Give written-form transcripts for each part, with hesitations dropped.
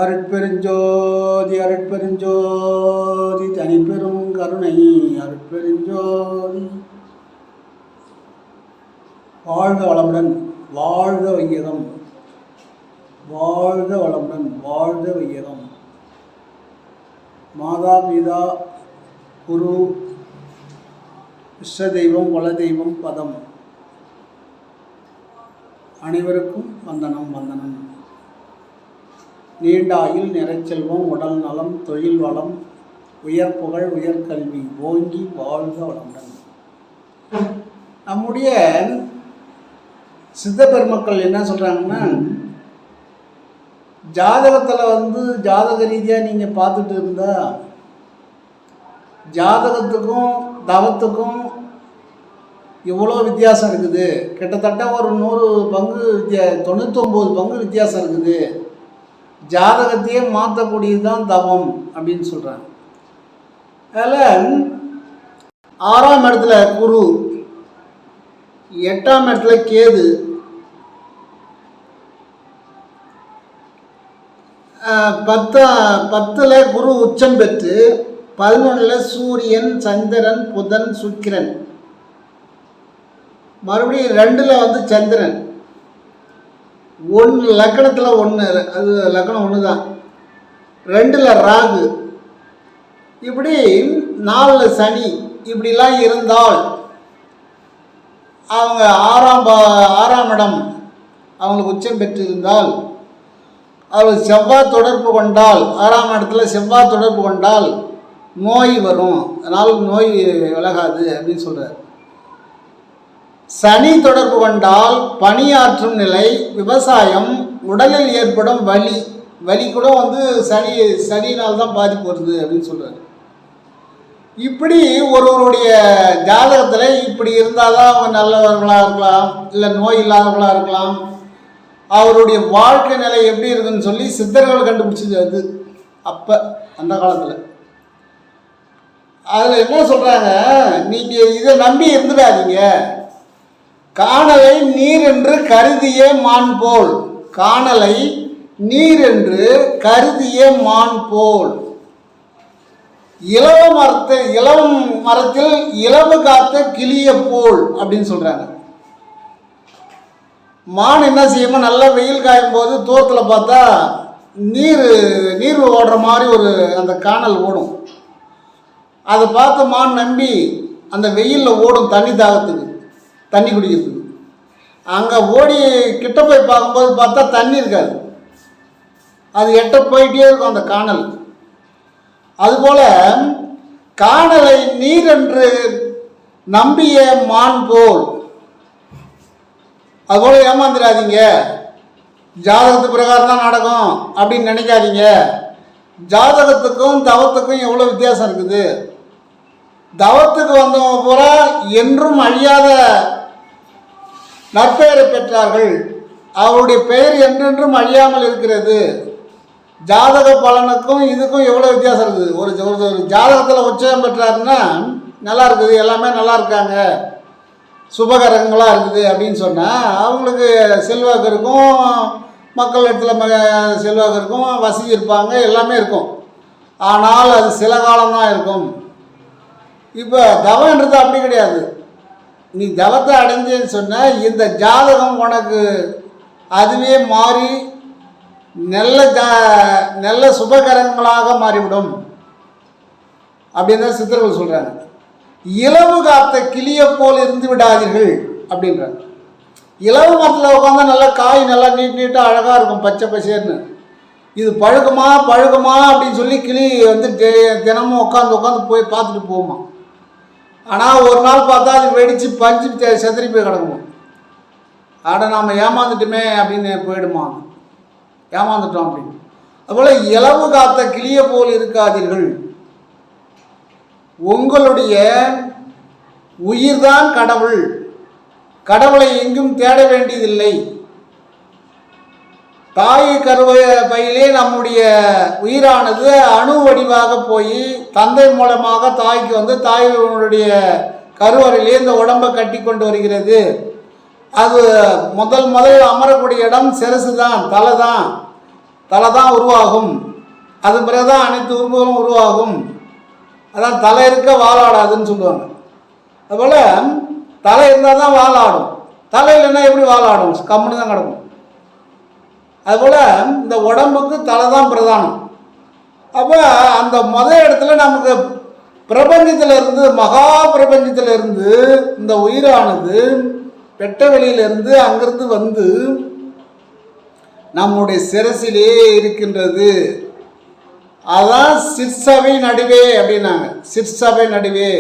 அருட்பெருஞ்சோதி அருட்பெருஞ்சோதி தனிப்பெரும் கருணை அருட்பெருஞ்சோதி. வாழ்க வளமுடன், வாழ்க வையகம், வாழ்க வளமுடன், வாழ்க வையகம். மாதா பிதா குரு இஷ்ட தெய்வம் குலதெய்வம் பதம் அனைவருக்கும் வந்தனம் வந்தனம். நீண்ட ஆயுள், நிறைச்செல்வம், உடல் நலம், தொழில் வளம், உயர் புகழ், உயர்கல்வி ஓங்கி வாழ்க வளமுடன். நம்முடைய சித்த பெருமக்கள் என்ன சொல்கிறாங்கன்னா, ஜாதகத்தில் ஜாதக ரீதியாக நீங்கள் பார்த்துட்டு இருந்தால் ஜாதகத்துக்கும் தவத்துக்கும் இவ்வளோ வித்தியாசம் இருக்குது. கிட்டத்தட்ட ஒரு 100 பங்கு 99 பங்கு வித்தியாசம் இருக்குது. ஜாதகத்தையே மாற்றக்கூடியது தான் தவம் அப்படின்னு சொல்கிறாங்க. அதில் 6ஆம் இடத்துல குரு, 8ஆம் இடத்துல கேது, 10ல் குரு உச்சம் பெற்று 11ல் சூரியன், சந்திரன், புதன், சுக்கிரன், மறுபடியும் 2ல் சந்திரன், 1 லக்கணத்தில் 1, அது லக்கணம் 1 தான், 2ல் ராகு, இப்படி 4ல் சனி, இப்படிலாம் இருந்தால் அவங்க 6ஆம் இடம் அவங்களுக்கு உச்சம் பெற்று இருந்தால், அவங்களுக்கு செவ்வாய் தொடர்பு கொண்டால், 6ஆம் இடத்துல செவ்வாய் தொடர்பு கொண்டால் நோய் வரும், அதனால் நோய் விலகாது அப்படின்னு சொல்கிறார். சனி தொடர்பு கொண்டால் பணியாற்றும் நிலை, விவசாயம், உடலில் ஏற்படும் வலி கூட சனியினால் தான் பாதிப்பு வருது அப்படின்னு சொல்கிறார். இப்படி ஒருவருடைய ஜாதகத்தில் இப்படி இருந்தால் தான் அவங்க நல்லவர்களாக இருக்கலாம், இல்லை நோய் இல்லாதவர்களாக இருக்கலாம். அவருடைய வாழ்க்கை நிலை எப்படி இருக்குன்னு சொல்லி சித்தர்கள் கண்டுபிடிச்சது அது. அப்போ அந்த காலத்தில் அதில் என்ன சொல்கிறாங்க, நீங்கள் இதை நம்பி இருந்துடாதீங்க. காணலை நீர் என்று கருதிய மான் போல், காணலை நீர் என்று கருதிய மான் போல், இளம் மரத்தில் இலவு காத்த கிளிய போல் அப்படின்னு சொல்கிறாங்க. மான் என்ன செய்யுமோ, நல்லா வெயில் காயும் போது தூரத்தில் பார்த்தா நீர் ஓடுற மாதிரி அந்த காணல் ஓடும். அதை பார்த்து மான் நம்பி அந்த வெயிலில் ஓடும் தண்ணி தாகத்துக்கு, தண்ணி குடிக்கிறதுக்கு. அங்கே ஓடி கிட்ட போய் பார்க்கும்போது பார்த்தா தண்ணி இருக்காது, அது எட்ட போயிட்டே இருக்கும் அந்த காணல். அதுபோல் காணலை நீர் என்று நம்பிய மான் போல், அதுபோல் ஏமாந்துடாதீங்க. ஜாதகத்து பிரகாரம் தான் நடக்கும் அப்படின்னு நினைக்காதீங்க. ஜாதகத்துக்கும் தவத்துக்கும் எவ்வளோ வித்தியாசம் இருக்குது. தவத்துக்கு வந்தவங்க பூரா என்றும் அழியாத நற்பெயரை பெற்றார்கள், அவருடைய பெயர் என்றென்றும் அழியாமல் இருக்கிறது. ஜாதக பலனுக்கும் இதுக்கும் எவ்வளோ வித்தியாசம் இருக்குது. ஒரு ஜாதகத்தில் உச்சம் பெற்றாருன்னா நல்லா இருக்குது, எல்லாமே நல்லா இருக்காங்க, சுபகரங்களாக இருக்குது அப்படின்னு சொன்னால் அவங்களுக்கு செல்வாக்கு இருக்கும், மக்கள் இடத்துல செல்வாக்கு இருக்கும், வசதி இருப்பாங்க, எல்லாமே இருக்கும். ஆனால் அது சில காலம்தான் இருக்கும். இப்போ தவன்றது அப்படி கிடையாது. நீ தவத்தை அடைஞ்சேன்னு சொன்ன இந்த ஜாதகம் உனக்கு அதுவே மாறி நல்ல சுபகரங்களாக மாறிவிடும் அப்படின்னு தான் சித்தர்கள் சொல்கிறாங்க. இலவு காத்த கிளிய போல் இருந்து விடாதீர்கள் அப்படின்றாங்க. இலவு மரத்தில் உட்காந்தா நல்லா காய் நல்லா நீட்டாக அழகாக இருக்கும், பச்சை பசேர்னு. இது பழுகுமா அப்படின்னு சொல்லி கிளி தினமும் உட்காந்து போய் பார்த்துட்டு போகுமா. ஆனால் ஒரு நாள் பார்த்தா அது வெடித்து பஞ்சு செதறி போய் கிடக்குமா. நாம் ஏமாந்துட்டுமே அப்படின்னு போயிடுமா, ஏமாந்துட்டோம் அப்படின்னு. அதுபோல் இலவு காத்த கிளிய போல் இருக்காதீர்கள். உங்களுடைய உயிர்தான் கடவுள், கடவுளை எங்கும் தேட வேண்டியதில்லை. தாய் பையிலே நம்முடைய உயிரானது அணு வடிவாக போய் தந்தை மூலமாக தாய்க்கு தாயினுடைய கருவறையிலே இந்த உடம்பை கட்டி கொண்டு வருகிறது. அது முதல் அமரக்கூடிய இடம் சிரசு தான், தலை தான். தலை தான் உருவாகும். அது பிறகு தான் அனைத்து உறுப்புகளும் உருவாகும். அதான் தலை இருக்க வாழாடாதுன்னு சொல்லுவாங்க. அதுபோல் தலை இருந்தால் தான் வாழாடும். தலை இல்லைன்னா எப்படி வாழாடும்? கம்முன்னு தான் கிடக்கும். அதுபோல் இந்த உடம்புக்கு தலை தான் பிரதானம். அப்போ அந்த இடத்துல நமக்கு பிரபஞ்சத்திலிருந்து, மகா பிரபஞ்சத்திலிருந்து இந்த உயிரானது வெட்ட வெளியிலிருந்து அங்கிருந்து வந்து நம்முடைய சிரசிலே இருக்கின்றது. அதான் சிற்சபை நடுவே அப்படின்னாங்க. சிற்சபை நடுவே,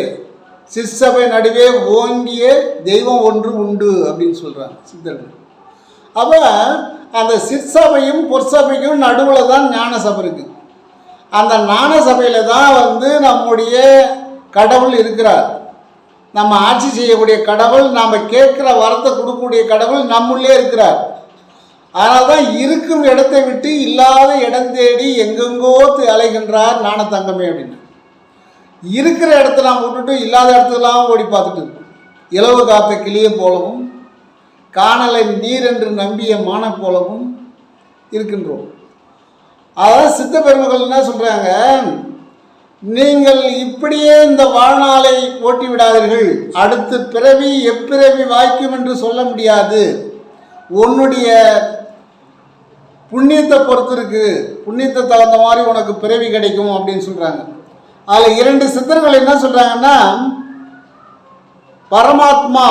சிற்சபை நடுவே ஓங்கிய தெய்வம் ஒன்று உண்டு அப்படின்னு சொல்கிறாங்க சித்தர்கள். அப்போ அந்த சிற்சபையும் பொற்சபைக்கும் நடுவில் தான் ஞான சபை இருக்குது. அந்த ஞான சபையில் தான் வந்து நம்முடைய கடவுள் இருக்கிறார். நம்ம ஆட்சி செய்யக்கூடிய கடவுள், நாம் கேட்குற வரத்தை கொடுக்கக்கூடிய கடவுள் நம்முள்ளே இருக்கிறார். அதனால தான் இருக்கும் இடத்தை விட்டு இல்லாத இடம் தேடி எங்கெங்கோ அலைகின்றார் ஞானத்தங்கமே அப்படின்னு. இருக்கிற இடத்த நாம் விட்டுட்டு இல்லாத இடத்துலாம் ஓடி பார்த்துட்டு இருக்கோம். இலவு காத்த கிளியை போலவும் காணலை நீர் என்று நம்பிய மான போலவும் இருக்கின்றோம். அதாவது சித்த பெருமக்கள் என்ன சொல்கிறாங்க, நீங்கள் இப்படியே இந்த வாழ்நாளை ஓட்டி விடாதீர்கள். அடுத்து பிறவி எப்பிறவி வாய்க்கும் என்று சொல்ல முடியாது. உன்னுடைய புண்ணியத்தை பொறுத்து இருக்கு. புண்ணியத்தை தகுந்த மாதிரி உனக்கு பிறவி கிடைக்கும் அப்படின்னு சொல்கிறாங்க. அதில் 2 சித்தர்கள் என்ன சொல்கிறாங்கன்னா, பரமாத்மா,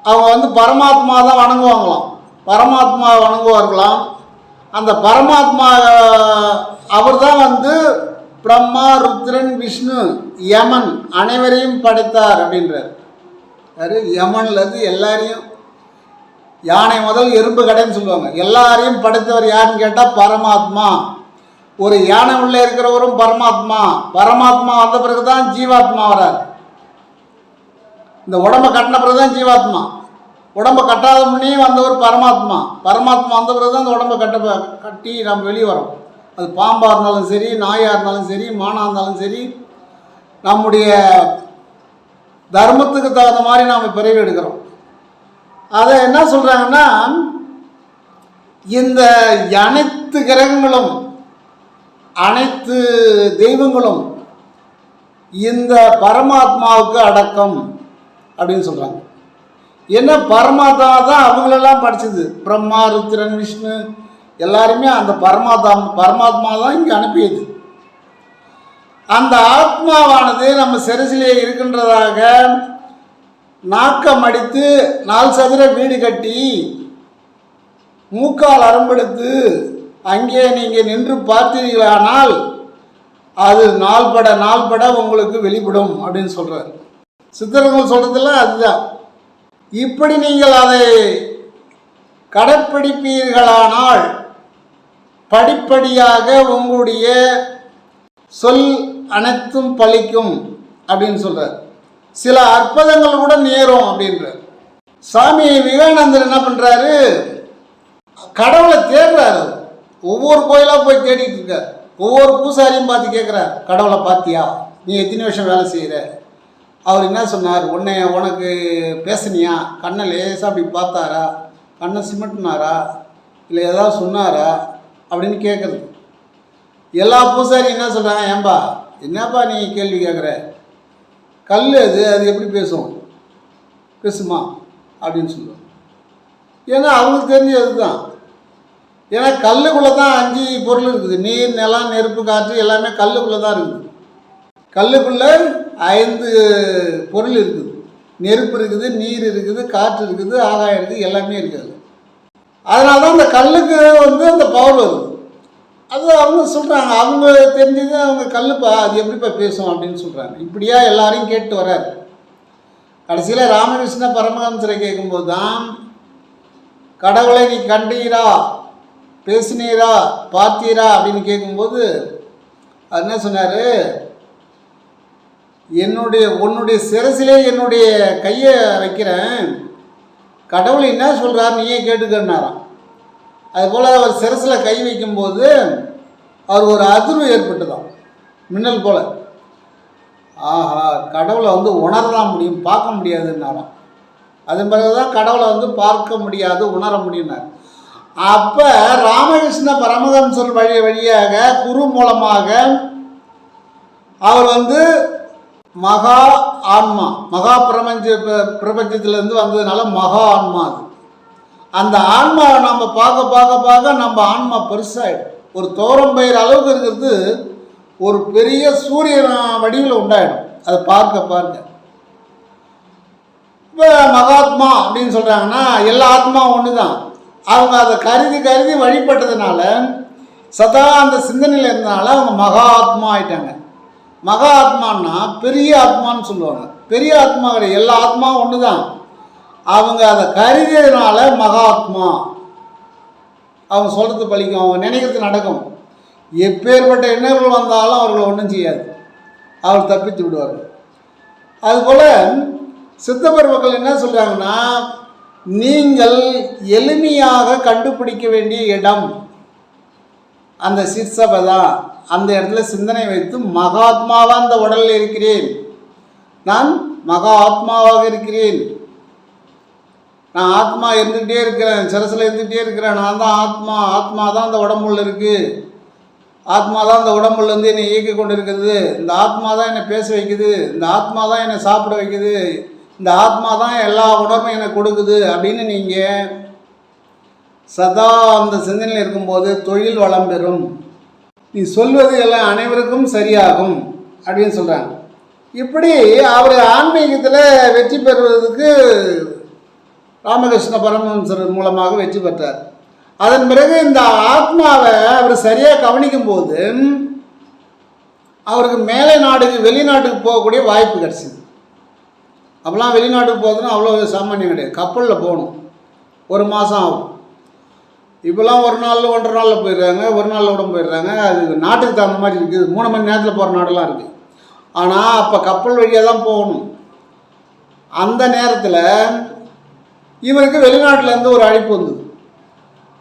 அவங்க வந்து பரமாத்மா தான் வணங்குவாங்களாம். பரமாத்மா வணங்குவார்களாம். அந்த பரமாத்மா அவர் தான் வந்து பிரம்மா, ருத்ரன், விஷ்ணு, யமன் அனைவரையும் படைத்தார் அப்படின்றார். யாரு? யமன்லேருந்து எல்லாரையும், யானை முதல் எறும்பு கடைன்னு சொல்லுவாங்க, எல்லாரையும் படைத்தவர் யாருன்னு கேட்டால் பரமாத்மா. ஒரு யானை உள்ளே இருக்கிறவரும் பரமாத்மா. பரமாத்மா வந்த பிறகு தான் ஜீவாத்மா வரார். இந்த உடம்பை கட்டின பிறகு தான் ஜீவாத்மா. உடம்பை கட்டாத முன்னையும் வந்தவர் பரமாத்மா. பரமாத்மா வந்த பிறகு தான் இந்த உடம்பை கட்டி நம்ம வெளியே வரோம். அது பாம்பாக இருந்தாலும் சரி, நாயாக இருந்தாலும் சரி, மானாக இருந்தாலும் சரி, நம்முடைய தர்மத்துக்கு தகுந்த மாதிரி நாம் பிறவி எடுக்கிறோம். அதை என்ன சொல்கிறாங்கன்னா, இந்த அனைத்து கிரகங்களும் அனைத்து தெய்வங்களும் இந்த பரமாத்மாவுக்கு அடக்கம் அப்படின்னு சொல்கிறாங்க. என்ன, பரமாத்மா தான் அவங்களெல்லாம் படிச்சது. பிரம்மா, ருத்ரன், விஷ்ணு எல்லாருமே அந்த பரமாத்மா தான் இங்கே அனுப்பியது. அந்த ஆத்மாவானது நம்ம சிரசிலே இருக்கின்றதாக நாக்கம் அடித்து 4 சதுர வீடு கட்டி மூக்கால் அரம்பெடுத்து அங்கே நீங்கள் நின்று பார்த்தீர்களானால் அது நாள்பட உங்களுக்கு வெளிப்படும் அப்படின்னு சொல்கிறார். சித்தர்கள் சொல்கிறதெல்லாம் அதுதான். இப்படி நீங்கள் அதை கடைப்பிடிப்பீர்களானால் படிப்படியாக உங்களுடைய சொல் அனைத்தும் பலிக்கும் அப்படின்னு சொல்கிறார். சில அற்புதங்கள் கூட நேரும் அப்படின்றார். சாமி விவேகானந்தர் என்ன பண்ணுறாரு, கடவுளை தேடுறாரு. ஒவ்வொரு கோயிலாக போய் தேடிட்டு இருக்கார். ஒவ்வொரு பூசாரியும் பார்த்து கேட்குறார், கடவுளை பார்த்தியா, நீ எத்தனை வருஷம் வேலை செய்கிற? அவர் என்ன சொன்னார், உனக்கு பேசுனியா, கண்ணை லேசாக அப்படி பார்த்தாரா, கண்ணை சிமிட்டினாரா, இல்லை ஏதாவது சொன்னாரா அப்படின்னு கேட்குறது. எல்லா பூசாரியும் என்ன சொல்கிறாங்க, ஏன்பா என்னப்பா நீ கேள்வி கேட்குற, கல் அது எப்படி பேசுமா அப்படின்னு சொல்லுவாங்க. ஏன்னா அவங்களுக்கு தெரிஞ்சது தான். ஏன்னா கல்லுக்குள்ளே தான் 5 பொருள் இருக்குது. நீர், நிலம், நெருப்பு, காற்று எல்லாமே கல்லுக்குள்ளே தான் இருக்குது. கல்லுக்குள்ளே 5 பொருள் இருக்குது. நெருப்பு இருக்குது, நீர் இருக்குது, காற்று இருக்குது, ஆகாயம் இருக்குது, எல்லாமே இருக்குது. அதனால தான் அந்த கல்லுக்கு வந்து அந்த பவர் வருது. அது அவங்க சொல்கிறாங்க, அவங்க தெரிஞ்சது அவங்க கல்லுப்பா அது எப்படிப்பா பேசும் அப்படின்னு சொல்கிறாங்க. இப்படியா எல்லாரையும் கேட்டு வர்றாரு. கடைசியில் ராமகிருஷ்ண பரமஹம்சரை கேட்கும்போது தான், கடவுளை நீ கண்டீரா, பேசினீரா, பார்த்தீரா அப்படின்னு கேட்கும்போது அது என்ன சொன்னார், உன்னுடைய சிரசிலே என்னுடைய கையை வைக்கிறேன், கடவுள் என்ன சொல்கிறார் நீயே கேட்டுக்கன்னாராம். அதுபோல் அவர் சிரசில் கை வைக்கும்போது அவர் ஒரு அதிர்வு ஏற்பட்டுதான், மின்னல் போல். ஆஹா, கடவுளை வந்து உணரலாம் முடியும், பார்க்க முடியாதுன்னாராம். அதன் பிறகு தான் கடவுளை வந்து பார்க்க முடியாது, உணர முடியும்னார். அப்போ ராமகிருஷ்ண பரமஹம்சர் வழியாக குரு மூலமாக அவர் வந்து மகா ஆன்மா, மகா பிரபஞ்சத்திலேருந்து வந்ததுனால மகா ஆன்மா. அது அந்த ஆன்மாவை நம்ம பார்க்க நம்ம ஆன்மா பெருசாகிடும். ஒரு தோரம்பயிர் அளவுக்கு இருக்கிறது ஒரு பெரிய சூரியன் வடிவில் உண்டாயிடும். அதை பார்க்க இப்போ மகாத்மா அப்படின்னு சொல்கிறாங்கன்னா எல்லா ஆத்மாவும் ஒன்று தான். அவங்க அதை கருதி வழிபட்டதுனால சதா அந்த சிந்தனையில் இருந்தனால அவங்க மகா ஆத்மா ஆயிட்டாங்க. மகா ஆத்மான்னா பெரிய ஆத்மான்னு சொல்லுவாங்க. பெரிய ஆத்மா கிடையாது, எல்லா ஆத்மாவும் ஒன்று தான். அவங்க அதை கருதியதுனால மகா ஆத்மா. அவங்க சொல்கிறது பழிக்கும், அவங்க நினைக்கிறது நடக்கும். எப்பேற்பட்ட எண்ணங்கள் வந்தாலும் அவர்கள் ஒன்றும் செய்யாது, அவர் தப்பித்து விடுவார்கள். அதுபோல் சித்த பெருமக்கள் என்ன சொல்கிறாங்கன்னா, நீங்கள் எளிமையாக கண்டுபிடிக்க வேண்டிய இடம் அந்த சிற்சபை தான். அந்த இடத்துல சிந்தனை வைத்து மகாத்மாவாக அந்த உடலில் இருக்கிறேன், நான் மகா ஆத்மாவாக இருக்கிறேன், நான் ஆத்மா இருந்துகிட்டே இருக்கிறேன், சிரசில் இருந்துகிட்டே இருக்கிறேன், நான் தான் ஆத்மா, ஆத்மா தான் அந்த உடம்புள்ள இருக்குது, ஆத்மா தான் இந்த உடம்புலேருந்து என்னை இயக்கி கொண்டு இருக்குது, இந்த ஆத்மா தான் என்னை பேச வைக்குது, இந்த ஆத்மா தான் என்னை சாப்பிட வைக்குது, இந்த ஆத்மா தான் எல்லா உணர்வும் எனக்கு கொடுக்குது அப்படின்னு நீங்கள் சதா அந்த சிந்தனையில் இருக்கும்போது தொழில் வளம் பெறும். நீ சொல்வது எல்லாம் அனைவருக்கும் சரியாகும் அப்படின்னு சொல்கிறாங்க. இப்படி அவர் ஆன்மீகத்தில் வெற்றி பெறுவதற்கு ராமகிருஷ்ண பரமஹம்சர் மூலமாக வெற்றி பெற்றார். அதன் பிறகு இந்த ஆத்மாவை அவர் சரியாக கவனிக்கும் போது அவருக்கு மேலை நாடுக்கு வெளிநாட்டுக்கு போகக்கூடிய வாய்ப்பு கிடச்சிது. அப்போலாம் வெளிநாட்டுக்கு போகிறதுன்னா அவ்வளோ சாமானியம் கிடையாது, கப்பலில் போகணும், ஒரு மாதம் ஆகும். இப்போலாம் ஒரு நாள் 1.5 நாளில் போயிடுறாங்க, ஒரு நாளில் கூட போயிடுறாங்க. அது நாட்டுக்கு தகுந்த மாதிரி இருக்குது, 3 மணி நேரத்தில் போகிற நாடெல்லாம் இருக்குது. ஆனால் அப்போ கப்பல் வழியாக தான் போகணும். அந்த நேரத்தில் இவருக்கு வெளிநாட்டிலேருந்து ஒரு அழைப்பு வந்தது.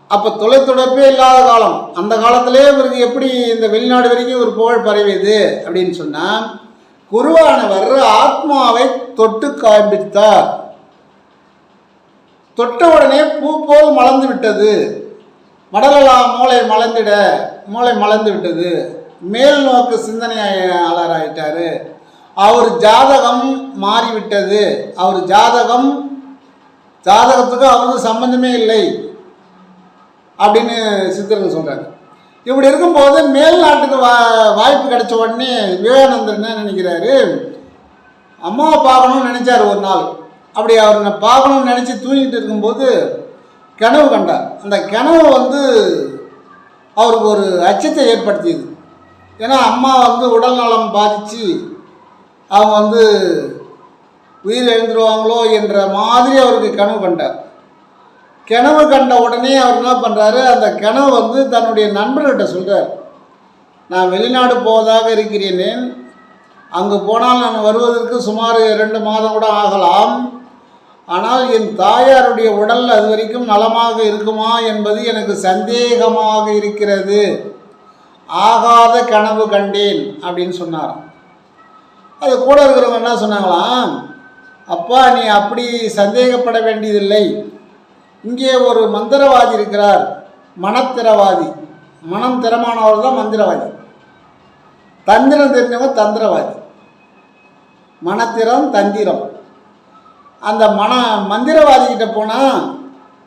அப்போ தொலைத்தொடர்பே இல்லாத காலம். அந்த காலத்திலே இவருக்கு எப்படி இந்த வெளிநாடு வரைக்கும் ஒரு புகழ் பரவியது அப்படின்னு சொன்னால், குருவானவர் ஆத்மாவை தொட்டு காண்பித்தார். தொட்ட உடனே பூ போல் மலர்ந்து விட்டது, மடலெல்லாம் மூளை மலர்ந்து விட்டது, மேல் நோக்கு சிந்தனையாளர் ஆயிட்டாரு, அவர் ஜாதகம் மாறிவிட்டது, அவர் ஜாதகத்துக்கு அவருக்கு சம்பந்தமே இல்லை அப்படின்னு சித்தர்கள் சொல்கிறாங்க. இப்படி இருக்கும்போது மேல்நாட்டுக்கு வாய்ப்பு கிடைச்ச உடனே விவேகானந்தர் என்ன நினைக்கிறாரு, அம்மாவை பார்க்கணும்னு நினச்சார் ஒரு நாள். அப்படி அவர் பார்க்கணும்னு நினச்சி தூங்கிட்டு இருக்கும்போது கனவு கண்டார். அந்த கனவு அவருக்கு ஒரு அச்சத்தை ஏற்படுத்தியது. ஏன்னா அம்மா உடல் நலம் பாதித்து அவங்க உயிர் எழுந்துருவாங்களோ என்ற மாதிரி அவருக்கு கனவு கண்டார். கனவு கண்ட உடனே அவர் என்ன பண்ணுறாரு, அந்த கனவு தன்னுடைய நண்பர்கிட்ட சொல்கிறார், நான் வெளிநாடு போவதாக இருக்கிறேன், அங்கு போனால் நான் வருவதற்கு சுமார் 2 மாதம் கூட ஆகலாம், ஆனால் என் தாயாருடைய உடல் அது வரைக்கும் நலமாக இருக்குமா என்பது எனக்கு சந்தேகமாக இருக்கிறது, ஆகாத கனவு கண்டேன் அப்படின்னு சொன்னார். அது கூட இருக்கிறவங்க என்ன சொன்னாங்களாம், அப்பா நீ அப்படி சந்தேகப்பட வேண்டியதில்லை, இங்கே ஒரு மந்திரவாதி இருக்கிறார், மனத்திரவாதி, மனம் திறமானவர் தான் மந்திரவாதி, தந்திரம் தெரிஞ்சவங்க தந்திரவாதி, மனத்திரம் தந்திரம். அந்த மந்திரவாதிக்கிட்ட போனால்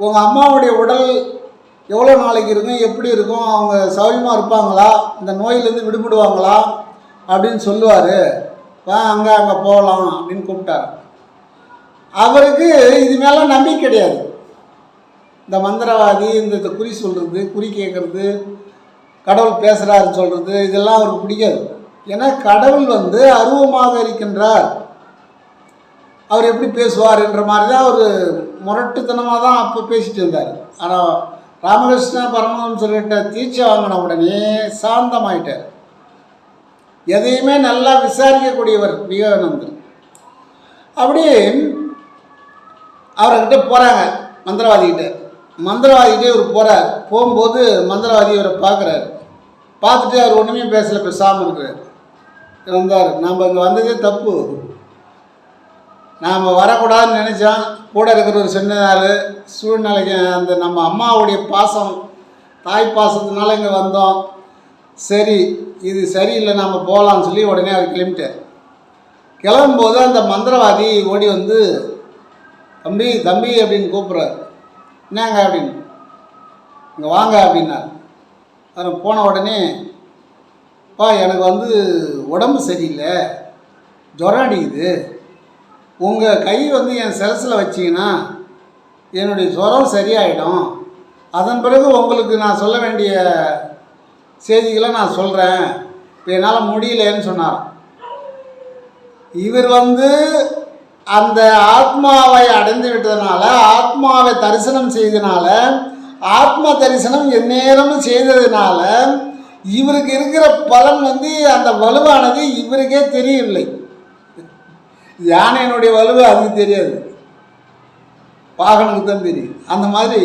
உங்கள் அம்மாவுடைய உடல் எவ்வளோ நாளைக்கு இருக்கும், எப்படி இருக்கும், அவங்க சௌரியமாக இருப்பாங்களா, இந்த நோயிலேருந்து விடுபடுவாங்களா அப்படின்னு சொல்லுவார், வா அங்கே போகலாம் அப்படின்னு கூப்பிட்டார். அவருக்கு இது மேலே நம்பிக்கை கிடையாது. இந்த மந்திரவாதி இந்த குறி சொல்கிறது, குறி கேட்குறது, கடவுள் பேசுகிறாருன்னு சொல்கிறது, இதெல்லாம் அவருக்கு பிடிக்காது. ஏன்னா கடவுள் அருவமாக இருக்கின்றார், அவர் எப்படி பேசுவார் என்ற மாதிரி தான் அவர் முரட்டுத்தனமாக தான் அப்போ பேசிட்டு இருந்தார். ஆனால் ராமகிருஷ்ண பரமஹம்சர்கிட்ட தீட்சை வாங்கின உடனே சாந்தமாயிட்டார். எதையுமே நல்லா விசாரிக்கக்கூடியவர் விவேகானந்தர். அப்படி அவர்கிட்ட போகிறாங்க மந்திரவாதிகிட்டே இவர் போகிறார். போகும்போது மந்திரவாதி இவரை பார்க்குறாரு. பார்த்துட்டு அவர் ஒன்றுமே பேசலை, பேசாமல் இருக்கிறார். இருந்தார், நம்ம இங்கே வந்ததே தப்பு, நாம் வரக்கூடாதுன்னு நினச்சோம். கூட இருக்கிற ஒரு சின்ன ஆள் சூழ்நிலைக்கு அந்த நம்ம அம்மாவுடைய பாசம், தாய் பாசத்தினால இங்கே வந்தோம். சரி, இது சரியில்லை, நாம் போகலான்னு சொல்லி உடனே அவர் கிளம்பிட்டார். கிளம்பும்போது அந்த மந்திரவாதி ஓடி வந்து, தம்பி தம்பி அப்படின்னு கூப்பிட்றாரு. என்னங்க அப்படின்னு, இங்கே வாங்க அப்படின்னார். அவர் போன உடனே, எனக்கு வந்து உடம்பு சரியில்லை, ஜுரம் அடிக்குது, உங்கள் கை வந்து என் சிரசில் வச்சிங்கன்னா என்னுடைய ஜுரம் சரியாயிடும், அதன் பிறகு உங்களுக்கு நான் சொல்ல வேண்டிய செய்திகளை நான் சொல்கிறேன், இப்போ என்னால் முடியலன்னு சொன்னார். இவர் வந்து அந்த ஆத்மாவை அடைந்து விட்டதுனால, ஆத்மாவை தரிசனம் செய்ததுனால, ஆத்மா தரிசனம் எந்நேரமும் செய்ததுனால இவருக்கு இருக்கிற பலன் வந்து அந்த வலுவானது இவருக்கே தெரியவில்லை. யானையினுடைய வலுவு அதுக்கு தெரியாது, பாகனுக்கு தான் தெரியும். அந்த மாதிரி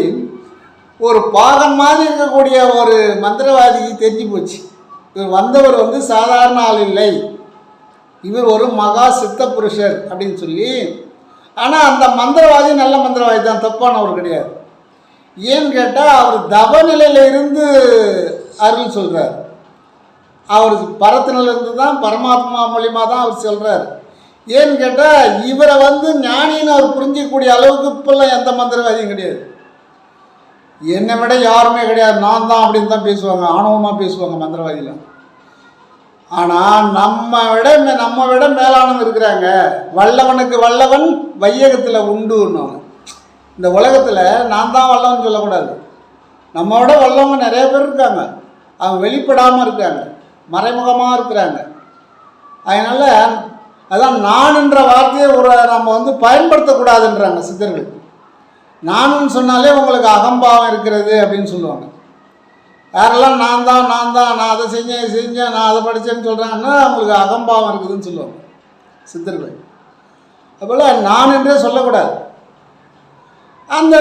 ஒரு பாகன் மாதிரி இருக்கக்கூடிய ஒரு மந்திரவாதிக்கு தெரிஞ்சு போச்சு, இவர் வந்தவர் வந்து சாதாரண ஆள் இல்லை, இவர் ஒரு மகா சித்த புருஷர் அப்படின்னு சொல்லி. ஆனால் அந்த மந்திரவாதி நல்ல மந்திரவாதி தான், தப்பானவர் கிடையாது. ஏன்னு கேட்டால் அவர் தவநிலையில் இருந்து அருள் சொல்கிறார். அவர் பரத்தினிலிருந்து தான், பரமாத்மா மூலியமாக தான் அவர் சொல்கிறார். ஏன்னு கேட்டால் இவரை வந்து ஞானின்னு அவர் புரிஞ்சிக்கக்கூடிய அளவுக்கு இப்போல்லாம் எந்த மந்திரவாதியும் கிடையாது. என்னை விட யாருமே கிடையாது, நான் தான் அப்படின்னு தான் பேசுவாங்க, ஆணவமாக பேசுவாங்க மந்திரவாதிலாம். ஆனால் நம்ம விட மேலானவங்க இருக்கிறாங்க. வல்லவனுக்கு வல்லவன் வையகத்தில் உண்டுன்னு. இந்த உலகத்தில் நான் தான் வல்லவன் சொல்லக்கூடாது, நம்ம விட வல்லவங்க நிறைய பேர் இருக்காங்க. அவங்க வெளிப்படாமல் இருக்காங்க, மறைமுகமாக இருக்கிறாங்க. அதனால் அதான் நான்ன்ற வார்த்தையை நம்ம வந்து பயன்படுத்தக்கூடாதுன்றாங்க சித்தர்கள். நானுன்னு சொன்னாலே உங்களுக்கு அகம்பாவம் இருக்கிறது அப்படின்னு சொல்லுவாங்க. யாரெல்லாம் நான் தான் நான் அதை செஞ்சேன் நான் அதை படித்தேன்னு சொல்கிறாங்கன்னா அவங்களுக்கு அகம்பாவம் இருக்குதுன்னு சொல்லுவாங்க சித்தர்கள். அதுபோல் நான் என்றே சொல்லக்கூடாது. அந்த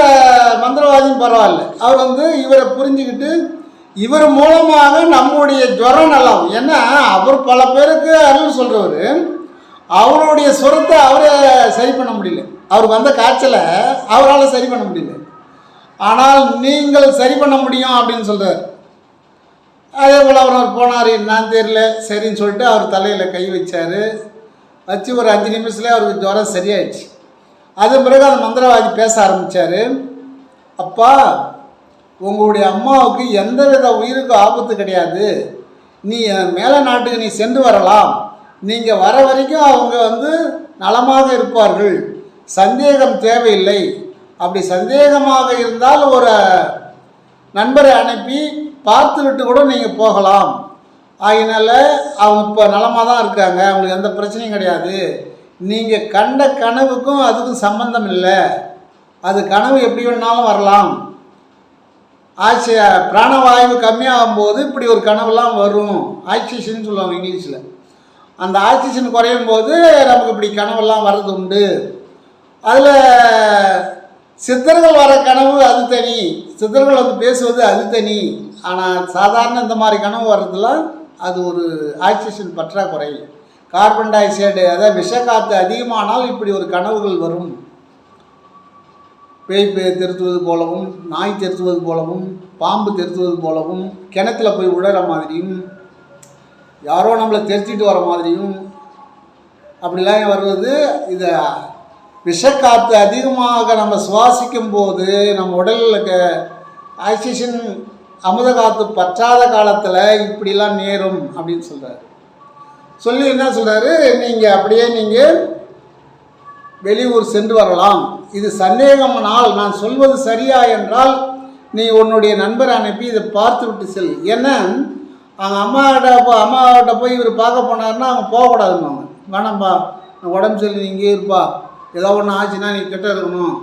மந்திரவாதியும் பரவாயில்ல, அவர் வந்து இவரை புரிஞ்சுக்கிட்டு இவர் மூலமாக நம்முடைய ஜுரம் நல்லாகும். ஏன்னா அவர் பல பேருக்கு அருள் சொல்கிறவர், அவருடைய சுரத்தை அவரே சரி பண்ண முடியல, அவர் வந்த காய்ச்சலை அவரால் சரி பண்ண முடியல. ஆனால் நீங்கள் சரி பண்ண முடியும் அப்படின்னு சொல்கிறார். அதே போல் அவர் போனார், என்னான்னு தெரியல, சரின்னு சொல்லிட்டு அவர் தலையில் கை வச்சார். வச்சு ஒரு 5 நிமிஷத்துலேயே அவருக்கு ஜுரம் சரியாயிடுச்சு. அதன் பிறகு அந்த மந்திரவாதி பேச ஆரம்பித்தார். அப்பா, உங்களுடைய அம்மாவுக்கு எந்த வித உயிருக்கு ஆபத்து கிடையாது, நீ மேல நாட்டுக்கு நீ சென்று வரலாம், நீங்கள் வர வரைக்கும் அவங்க வந்து நலமாக இருப்பார்கள், சந்தேகம் தேவையில்லை. அப்படி சந்தேகமாக இருந்தால் ஒரு நண்பரை அனுப்பி பார்த்து விட்டு கூட நீங்கள் போகலாம். ஆகினால அவங்க இப்போ நலமாக தான் இருக்காங்க, அவங்களுக்கு எந்த பிரச்சனையும் கிடையாது. நீங்கள் கண்ட கனவுக்கும் அதுக்கும் சம்பந்தம் இல்லை, அது கனவு எப்படி வேணாலும் வரலாம். பிராணவாயு கம்மியாகும் போது இப்படி ஒரு கனவுலாம் வரும், ஆக்சிஜன் சொல்லுவாங்க இங்கிலீஷில். அந்த ஆக்சிஜன் குறையும் போது நமக்கு இப்படி கனவெல்லாம் வர்றது உண்டு. அதில் சித்தர்கள் வர கனவு அது தனி, சித்தர்கள் வந்து பேசுவது அது தனி. ஆனால் சாதாரண இந்த மாதிரி கனவு வர்றதுலாம் அது ஒரு ஆக்சிஜன் பற்றாக்குறை, கார்பன் டை ஆக்சைடு, அதாவது விஷக்காற்று அதிகமானால் இப்படி ஒரு கனவுகள் வரும். பேய் திருத்துவது போலவும், நாய் திருத்துவது போலவும், பாம்பு திருத்துவது போலவும், கிணத்துல போய் விழுற மாதிரியும், யாரோ நம்மளை தெரிச்சிட்டு வர மாதிரியும் அப்படிலாம் வருவது. இதை விஷக்காற்று அதிகமாக நம்ம சுவாசிக்கும் போது நம்ம உடலில் ஆக்சிஜன் அமுத காற்று பற்றாத காலத்தில் இப்படிலாம் நேரும் அப்படின்னு சொல்கிறார். சொல்லி என்ன சொல்கிறாரு, நீங்கள் அப்படியே நீங்கள் வெளியூர் சென்று வரலாம், இது சந்தேகமானால் நான் சொல்வது சரியா என்றால் நீ உன்னுடைய நண்பரை அனுப்பி இதை பார்த்து விட்டு செல். ஏன்னா அவங்க அம்மாவிட்ட போய் இவர் பார்க்க போனார்னா அவங்க போகக்கூடாதுன்னு, வேணாம்பா உடம்பு சொல்லி நீ இங்கே இருப்பா, ஏதோ ஒன்று ஆச்சுன்னா நீ கிட்ட இருக்கணும்,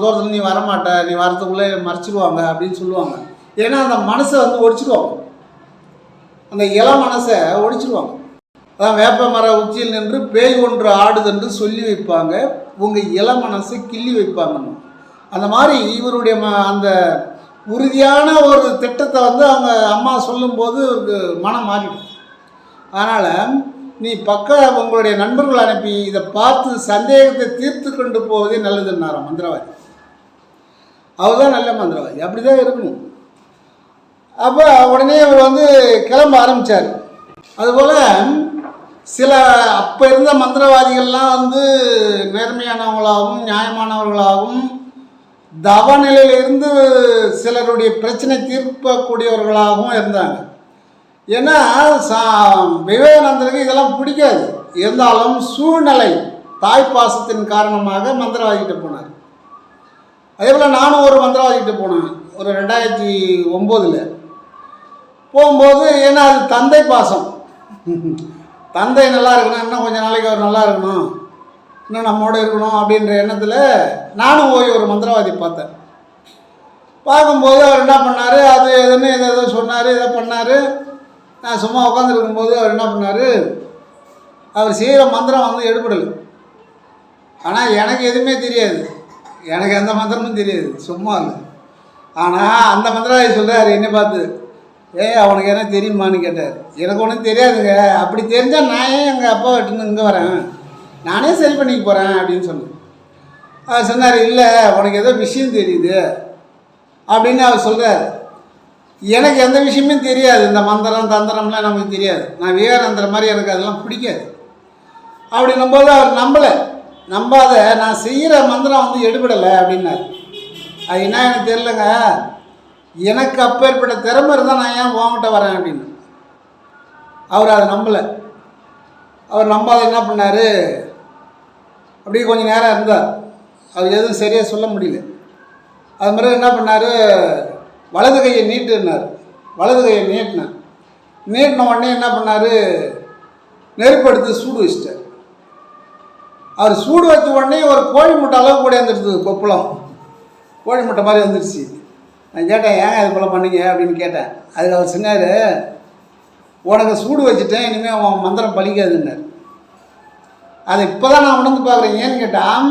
தூரத்தில் நீ வரமாட்ட, நீ வரத்துக்குள்ளே மறைச்சிடுவாங்க அப்படின்னு சொல்லுவாங்க. ஏன்னா அந்த மனசை வந்து ஒடிச்சிடுவாங்க, அந்த இள மனசை ஒடிச்சிடுவாங்க. அதான் வேப்ப மர உச்சியில் நின்று பேய் ஒன்று ஆடுதென்று சொல்லி வைப்பாங்க, உங்கள் இள மனசை கிள்ளி வைப்பாங்கன்னு. அந்த மாதிரி இவருடைய அந்த உறுதியான ஒரு திட்டத்தை வந்து அவங்க அம்மா சொல்லும்போது ஒரு மனம் மாறிடும். அதனால் நீ உங்களுடைய நண்பர்கள் அனுப்பி இதை பார்த்து சந்தேகத்தை தீர்த்து கொண்டு போவதே நல்லதுன்னாராம் மந்திரவாதி. அவர் தான் நல்ல மந்திரவாதி, அப்படி தான் இருக்கணும். அப்போ உடனே அவர் வந்து கிளம்ப ஆரம்பித்தார். அதுபோல் சில அப்போ இருந்த மந்திரவாதிகள்லாம் வந்து நேர்மையானவங்களாகவும் நியாயமானவர்களாகவும் தவநிலையிலிருந்து சிலருடைய பிரச்சனை தீர்க்கக்கூடியவர்களாகவும் இருந்தாங்க. ஏன்னா விவேகானந்தருக்கு இதெல்லாம் பிடிக்காது. இருந்தாலும் சூழ்நிலை தாய்ப்பாசத்தின் காரணமாக மந்திரவாதிக்கிட்ட போனார். அதே போல் நானும் ஒரு மந்திரவாதிக்கிட்ட போனேன் ஒரு 2009 போகும்போது. ஏன்னா அது தந்தை பாசம், தந்தை நல்லா இருக்கணும், இன்னும் கொஞ்சம் நாளைக்கு அவர் நல்லா இருக்கணும், இன்னும் நம்மோடு இருக்கணும் அப்படின்ற எண்ணத்தில் நானும் போய் ஒரு மந்திரவாதி பார்த்தேன். பார்க்கும்போது அவர் என்ன பண்ணார், அது எதுன்னு எதோ சொன்னார், இதை பண்ணார். நான் சும்மா உட்காந்துருக்கும்போது அவர் என்ன பண்ணார், அவர் செய்கிற மந்திரம் வந்து எடுபடலை. ஆனால் எனக்கு எதுவுமே தெரியாது, எனக்கு எந்த மந்திரமும் தெரியாது, சும்மா இல்லை. ஆனால் அந்த மந்திரவாதி சொல்கிறார் என்னை பார்த்து, அவனுக்கு என்ன தெரியுமான்னு கேட்டார். எனக்கு ஒன்றும் தெரியாதுங்க, அப்படி தெரிஞ்சால் நான் ஏன் எங்கள் அப்பா விட்டுன்னு இங்கே வரேன், நானே சரி பண்ணிக்க போகிறேன் அப்படின்னு சொன்னேன். அவர் சொன்னார், இல்லை உனக்கு ஏதோ விஷயம் தெரியுது அப்படின்னு அவர் சொல்கிறார். எனக்கு எந்த விஷயமே தெரியாது, இந்த மந்திரம் தந்திரம்லாம் நமக்கு தெரியாது, நான் விவேகானந்தர் மாதிரி எனக்கு அதெல்லாம் பிடிக்காது அப்படின்னும்போது அவர் நம்பாத நான் செய்கிற மந்திரம் வந்து எடுபடலை அப்படின்னார். அது என்ன எனக்கு தெரிலங்க, எனக்கு அப்பேற்பட்ட திறமை இருந்தால் நான் ஏன் உங்ககிட்ட வரேன் அப்படின்னு. அவர் அதை நம்பலை. அவர் நம்பாத என்ன பண்ணார், அப்படியே கொஞ்சம் நேரம் இருந்தார். அவர் எதுவும் சரியாக சொல்ல முடியல. அது மாதிரி என்ன பண்ணார், வலது கையை நீட்டுனார். வலது கையை நீட்டின உடனே என்ன பண்ணார், நெருப்பு எடுத்து சூடு வச்சிட்டார். அவர் சூடு வச்ச உடனே ஒரு கோழி முட்டை அளவு கூட வந்துடுது, கொப்பளம் கோழி முட்டை மாதிரி வந்துடுச்சு. நான் கேட்டேன், ஏன் இது போல் பண்ணிங்க அப்படின்னு கேட்டேன். அதுக்கு அவர் சொன்னார், உனக்கு சூடு வச்சுட்டேன், இனிமேல் அவன் மந்திரம் பலிக்காதுன்னார். அதை இப்போ தான் நான் உணர்ந்து பார்க்குறேன். ஏன்னு கேட்டால்,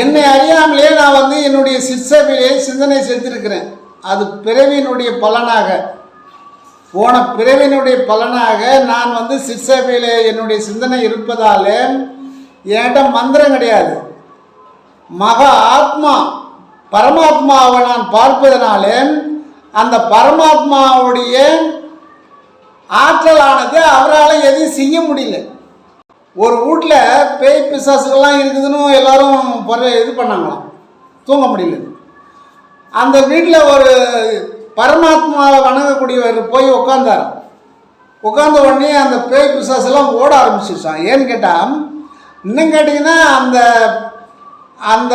என்னை அறியாமலே நான் வந்து என்னுடைய சிற்சபையிலே சிந்தனை செஞ்சுருக்கிறேன். அது பிறவியினுடைய பலனாக, போன பிறவியினுடைய பலனாக நான் வந்து சிற்சபையில் என்னுடைய சிந்தனை இருப்பதால் என்கிட்ட மந்திரம் கிடையாது. மகா ஆத்மா பரமாத்மாவை நான் பார்ப்பதனால அந்த பரமாத்மாவுடைய ஆற்றலானது அவரால் எதையும் செய்ய முடியல. ஒரு வீட்டில் பேய் பிசாசுகள்லாம் இருக்குதுன்னு எல்லாரும் இது பண்ணாங்களாம், தூங்க முடியல. அந்த வீட்டில் ஒரு பரமாத்மாவை வணங்கக்கூடியவர் போய் உட்கார்ந்தார். உட்கார்ந்த உடனே அந்த பேய் பிசாசெல்லாம் ஓட ஆரம்பிச்சிருச்சான். ஏன்னு கேட்டால், இன்னும் கேட்டிங்கன்னா அந்த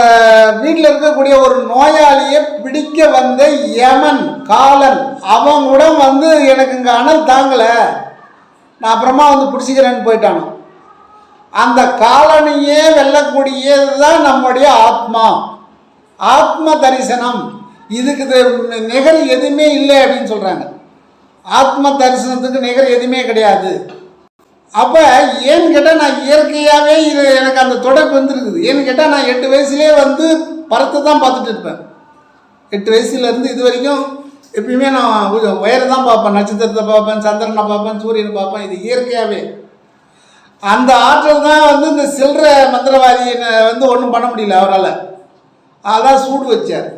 வீட்டில் இருக்கக்கூடிய ஒரு நோயாளியை பிடிக்க வந்த யமன் காலன் அவன் கூட வந்து எனக்கு இங்கே அனல் தாங்கலை, நான் அப்புறமா வந்து பிடிச்சிக்கிறேன்னு போயிட்டானோ. அந்த காலனையே வெல்லக்கூடியது தான் நம்முடைய ஆத்ம தரிசனம். இதுக்கு நிகர் எதுவுமே இல்லை அப்படின்னு சொல்கிறாங்க. ஆத்ம தரிசனத்துக்கு நிகர் எதுவுமே கிடையாது. அப்போ ஏன்னு கேட்டால், நான் இயற்கையாகவே எனக்கு அந்த தொடர்பு வந்துருக்குது. ஏன்னு கேட்டால், நான் 8 வயசுலேயே வந்து பறத்தை தான் பார்த்துட்டு இருப்பேன். 8 வயசுலேருந்து இது வரைக்கும் எப்பயுமே நான் உயரை தான் பார்ப்பேன், நட்சத்திரத்தை பார்ப்பேன், சந்திரனை பார்ப்பேன், சூரியனை பார்ப்பேன். இது இயற்கையாகவே அந்த ஆற்றல் தான் வந்து இந்த சில்லற மந்திரவாதியை வந்து ஒன்றும் பண்ண முடியல அவரால். அதான் சூடு வச்சார்.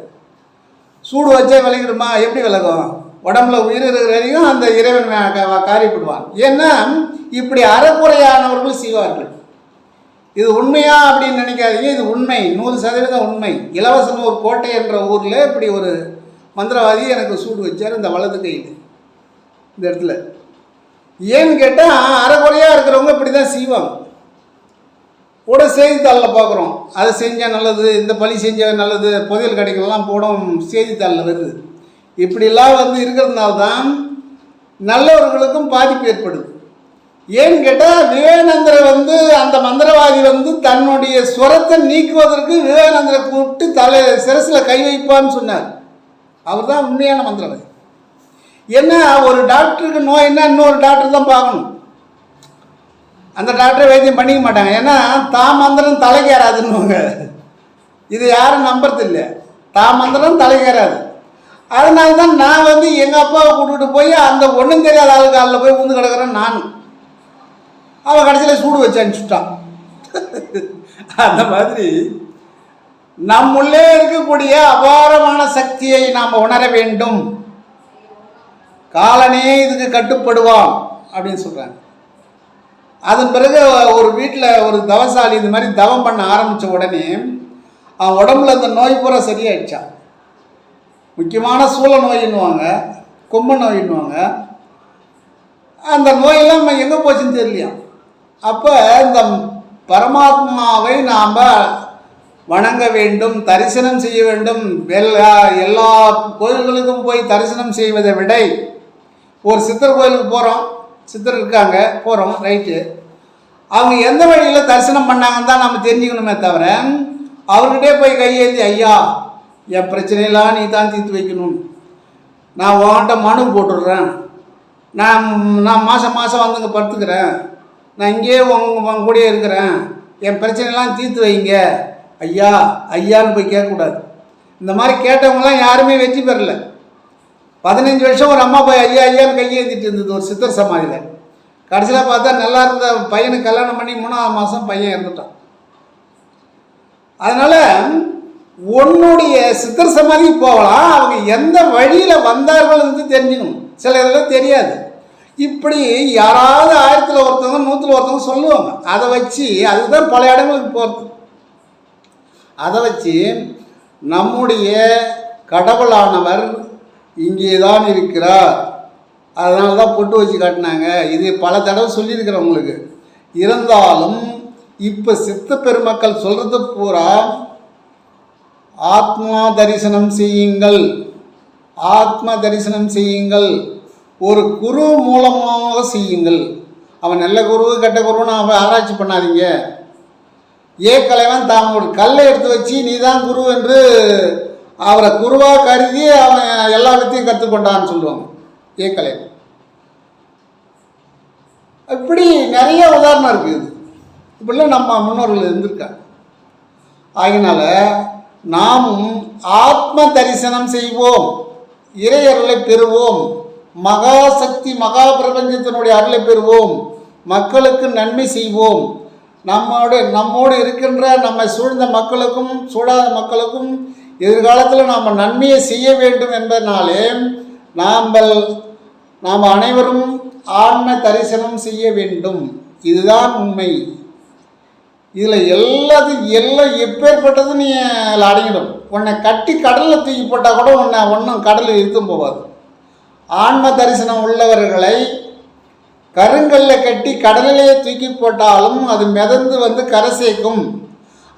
சூடு வச்சா விளங்கிடுமா? எப்படி விலகும்? உடம்புல உயிர் இருக்கிற வரைக்கும் அந்த இறைவன் காரியப்படுவான். ஏன்னா இப்படி அறக்குறையானவர்கள் செய்வார்கள். இது உண்மையா அப்படின்னு நினைக்காதீங்க, இது உண்மை, 100% உண்மை. இலவசனூர் கோட்டை என்ற ஊரில் இப்படி ஒரு மந்திரவாதி எனக்கு சூடு வச்சார் இந்த வலது கையில், இந்த இடத்துல. ஏன்னு கேட்டால், அறக்குறையாக இருக்கிறவங்க இப்படி தான் செய்வாங்க. கூட செய்தித்தாளில் பார்க்குறோம், அதை செஞ்சால் நல்லது, இந்த பழி செஞ்சால் நல்லது, புதையல் கடைகள்லாம் போடும் செய்தித்தாளில் வருது. இப்படிலாம் வந்து இருக்கிறதுனால தான் நல்லவர்களுக்கும் பாதிப்பு ஏற்படுது. ஏன்னு கேட்டால், விவேகானந்தரை வந்து அந்த மந்திரவாதி வந்து தன்னுடைய ஸ்வரத்தை நீக்குவதற்கு விவேகானந்தரை கூப்பிட்டு சிரசில் கை வைப்பான்னு சொன்னார். அவர் தான் உண்மையான மந்திரவாதி. ஏன்னா ஒரு டாக்டருக்கு நோய்னா இன்னொரு டாக்டர் தான் பார்க்கணும். அந்த டாக்டரை வைத்தியம் பண்ணிக்க மாட்டாங்க. ஏன்னா தான் மந்திரம் தலைக்கு ஏறாதுன்னுவாங்க. இது யாரும் நம்புறது இல்லை. தான் மந்திரம் தலைக்கு ஏறாது. அதனால தான் நான் வந்து எங்கள் அப்பாவை கூப்பிட்டு போய் அந்த ஒன்றும் தெரியாத ஆளுக்காலில் போய் ஊந்து கிடக்கிறேன். நான் அவன் கடைசியில் சூடு வச்சு அனுப்பிச்சுட்டான். அந்த மாதிரி நம்முள்ளே இருக்கக்கூடிய அபாரமான சக்தியை நாம் உணர வேண்டும். காலனே இதுக்கு கட்டுப்படுவான் அப்படின்னு சொல்கிறாங்க. அதன் பிறகு ஒரு வீட்டில் ஒரு தவசாலி இந்த மாதிரி தவம் பண்ண ஆரம்பித்த உடனே அவன் உடம்புல இந்த நோய் பூரா சரியாயிடுச்சான். முக்கியமான சூழ நோயின்னுவாங்க, கொம்பு நோயின்னுவாங்க. அந்த நோயெல்லாம் எங்கே போச்சுன்னு தெரியலையா. அப்போ இந்த பரமாத்மாவை நாம் வணங்க வேண்டும், தரிசனம் செய்ய வேண்டும். எல்லா கோயில்களுக்கும் போய் தரிசனம் செய்வதை விட ஒரு சித்தர் கோயிலுக்கு போகிறோம், சித்தர் இருக்காங்க, போகிறோம், ரைட்டு. அவங்க எந்த வழியில் தரிசனம் பண்ணாங்கன்னு தான் நம்ம தெரிஞ்சுக்கணுமே தவிர அவர்கிட்டே போய் கையேந்தி ஐயா என் பிரச்சனையெல்லாம் நீ தான் தீர்த்து வைக்கணும், நான் உன்கிட்ட மனு போட்டுடுறேன், நான் மாதம் வந்துங்க படுத்துக்கிறேன், நான் இங்கேயே உங்க கூடயே இருக்கிறேன், என் பிரச்சனையெல்லாம் தீர்த்து வைங்க ஐயா ஐயான்னு போய் கேட்கக்கூடாது. இந்த மாதிரி கேட்டவங்களாம் யாருமே வெற்றி பெறலை. 15 வருஷம் ஒரு அம்மா போய் ஐயா ஐயான்னு கையேந்திட்டு இருந்தது ஒரு சித்தர் சமாதியில். கடைசியில் பார்த்தா நல்லா இருந்த பையனுக்கு கல்யாணம் பண்ணி 3ஆவது மாதம் பையன் இறந்துட்டான். அதனால் உன்னுடைய சித்தர் சமாதிக்கு போகலாம், அவங்க எந்த வழியில் வந்தார்கள் வந்து தெரிஞ்சுக்கணும். சில இதெல்லாம் தெரியாது. இப்படி யாராவது 1000ல் ஒருத்தவங்க 100ல் ஒருத்தவங்க சொல்லுவாங்க. அதை வச்சு அதுதான் பல இடங்களுக்கு போகிறது. அதை வச்சு நம்முடைய கடவுளானவர் இங்கே தான் இருக்கிறார், அதனால தான் பொட்டு வச்சு காட்டினாங்க. இது பல தடவை சொல்லியிருக்கிறேன் உங்களுக்கு. இருந்தாலும் இப்போ சித்த பெருமக்கள் சொல்கிறது பூரா ஆத்மா தரிசனம் செய்யுங்கள், ஆத்ம தரிசனம் செய்யுங்கள், ஒரு குரு மூலமாக செய்யுங்கள். அவன் நல்ல குரு கெட்ட குருன்னு அவன் ஆராய்ச்சி பண்ணாதீங்க. கலைவன் தான் ஒரு கல்லை எடுத்து வச்சு நீ தான் குரு என்று அவரை குருவாக கருதி அவன் எல்லா வித்தையும் கற்றுக்கொண்டான்னு சொல்லுவாங்க கலைவன். இப்படி நிறைய உதாரணம் இருக்குது. இப்படிலாம் நம்ம முன்னோர்கள் இருந்திருக்காங்க. ஆகினால நாமும் ஆத்ம தரிசனம் செய்வோம், இறை அருளை பெறுவோம், மகாசக்தி மகா பிரபஞ்சத்தினுடைய அருளை பெறுவோம், மக்களுக்கு நன்மை செய்வோம். நம்மோடு இருக்கின்ற நம்மை சூழ்ந்த மக்களுக்கும் சூழாத மக்களுக்கும் எதிர்காலத்தில் நாம் நன்மையை செய்ய வேண்டும் என்பதனாலே நாம் அனைவரும் ஆன்ம தரிசனம் செய்ய வேண்டும். இதுதான் உண்மை. இதில் எல்லாம் எப்பேற்பட்டது நீ அதில் அடங்கிடும். உன்னை கட்டி கடலில் தூக்கி போட்டால் கூட ஒன்றும் கடலில் இருந்தும் போகாது. ஆன்ம தரிசனம் உள்ளவர்களை கருங்கல்ல கட்டி கடலிலேயே தூக்கி போட்டாலும் அது மிதந்து வந்து கரை சேர்க்கும்.